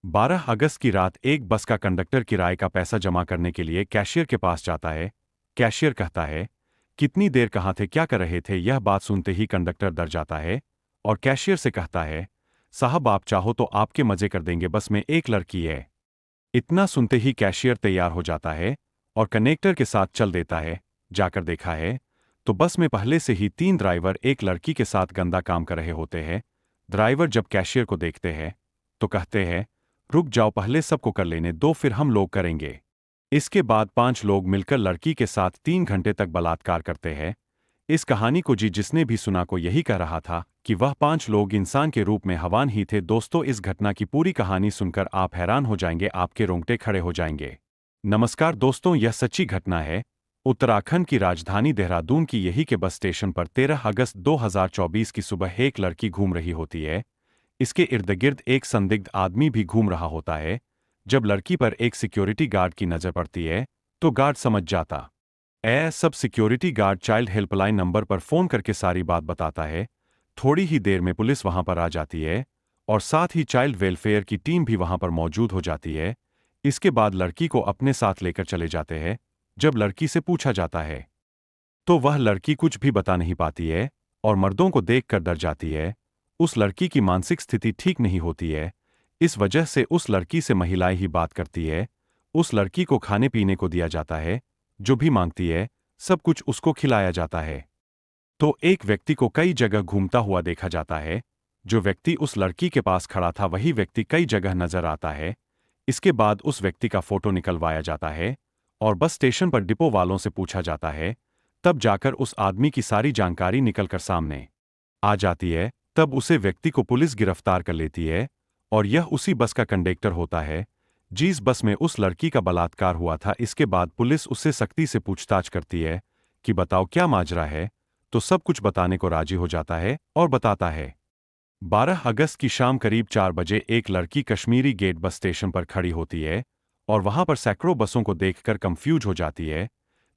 12 अगस्त की रात एक बस का कंडक्टर किराए का पैसा जमा करने के लिए कैशियर के पास जाता है। कैशियर कहता है, कितनी देर कहाँ थे, क्या कर रहे थे। यह बात सुनते ही कंडक्टर डर जाता है और कैशियर से कहता है, साहब आप चाहो तो आपके मजे कर देंगे, बस में एक लड़की है। इतना सुनते ही कैशियर तैयार हो जाता है और कनेक्टर के साथ चल देता है। जाकर देखा है तो बस में पहले से ही 3 ड्राइवर एक लड़की के साथ गंदा काम कर रहे होते हैं। ड्राइवर जब कैशियर को देखते हैं तो कहते हैं, रुक जाओ, पहले सबको कर लेने दो, फिर हम लोग करेंगे। इसके बाद 5 लोग मिलकर लड़की के साथ 3 घंटे तक बलात्कार करते हैं। इस कहानी को जिसने भी सुना को यही कह रहा था कि वह 5 लोग इंसान के रूप में हवान ही थे। दोस्तों, इस घटना की पूरी कहानी सुनकर आप हैरान हो जाएंगे, आपके रोंगटे खड़े हो जाएंगे। नमस्कार दोस्तों, यह सच्ची घटना है। उत्तराखंड की राजधानी देहरादून की यही के बस स्टेशन पर 13 अगस्त 2024 की सुबह एक लड़की घूम रही होती है। इसके इर्द गिर्द एक संदिग्ध आदमी भी घूम रहा होता है। जब लड़की पर एक सिक्योरिटी गार्ड की नजर पड़ती है तो गार्ड समझ जाता सब security guard child helpline number पर फोन करके सारी बात बताता है। थोड़ी ही देर में पुलिस वहां पर आ जाती है और साथ ही चाइल्ड वेलफेयर की टीम भी वहां पर मौजूद हो जाती है। इसके बाद लड़की को अपने साथ लेकर चले जाते हैं। जब लड़की से पूछा जाता है तो वह लड़की कुछ भी बता नहीं पाती है और मर्दों को देखकर डर जाती है। उस लड़की की मानसिक स्थिति ठीक नहीं होती है। इस वजह से उस लड़की से महिलाएं ही बात करती है। उस लड़की को खाने पीने को दिया जाता है, जो भी मांगती है सब कुछ उसको खिलाया जाता है। तो एक व्यक्ति को कई जगह घूमता हुआ देखा जाता है। जो व्यक्ति उस लड़की के पास खड़ा था वही व्यक्ति कई जगह नजर आता है। इसके बाद उस व्यक्ति का फोटो निकलवाया जाता है और बस स्टेशन पर डिपो वालों से पूछा जाता है। तब जाकर उस आदमी की सारी जानकारी निकलकर सामने आ जाती है। तब उसे व्यक्ति को पुलिस गिरफ्तार कर लेती है और यह उसी बस का कंडक्टर होता है जिस बस में उस लड़की का बलात्कार हुआ था। इसके बाद पुलिस उससे सख्ती से पूछताछ करती है कि बताओ क्या माजरा है, तो सब कुछ बताने को राजी हो जाता है और बताता है। 12 अगस्त की शाम करीब 4 बजे एक लड़की कश्मीरी गेट बस स्टेशन पर खड़ी होती है और वहां पर सैकड़ों बसों को देखकर कंफ्यूज हो जाती है,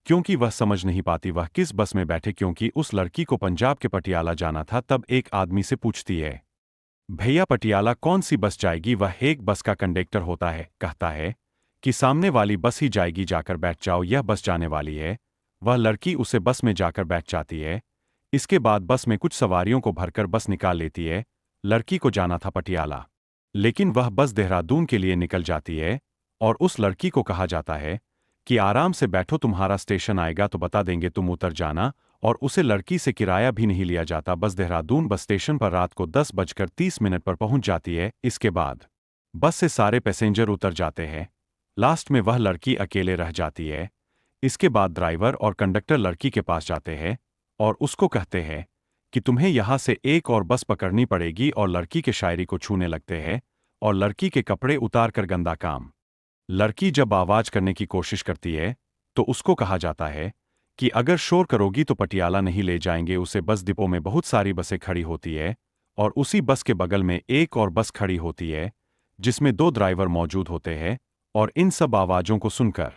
क्योंकि वह समझ नहीं पाती वह किस बस में बैठे, क्योंकि उस लड़की को पंजाब के पटियाला जाना था। तब एक आदमी से पूछती है, भैया पटियाला कौन सी बस जाएगी। वह एक बस का कंडक्टर होता है, कहता है कि सामने वाली बस ही जाएगी, जाकर बैठ जाओ, यह बस जाने वाली है। वह लड़की उसे बस में जाकर बैठ जाती है। इसके बाद बस में कुछ सवारियों को भरकर बस निकाल लेती है। लड़की को जाना था पटियाला, लेकिन वह बस देहरादून के लिए निकल जाती है और उस लड़की को कहा जाता है कि आराम से बैठो, तुम्हारा स्टेशन आएगा तो बता देंगे, तुम उतर जाना। और उसे लड़की से किराया भी नहीं लिया जाता। बस देहरादून बस स्टेशन पर रात को 10:30 पर पहुंच जाती है। इसके बाद बस से सारे पैसेंजर उतर जाते हैं। लास्ट में वह लड़की अकेले रह जाती है। इसके बाद ड्राइवर और कंडक्टर लड़की के पास जाते हैं और उसको कहते हैं कि तुम्हें यहां से एक और बस पकड़नी पड़ेगी, और लड़की के शायरी को छूने लगते हैं और लड़की के कपड़े उतार कर गंदा काम। लड़की जब आवाज करने की कोशिश करती है तो उसको कहा जाता है कि अगर शोर करोगी तो पटियाला नहीं ले जाएंगे उसे। बस डिपो में बहुत सारी बसें खड़ी होती है और उसी बस के बगल में एक और बस खड़ी होती है जिसमें 2 ड्राइवर मौजूद होते हैं। और इन सब आवाजों को सुनकर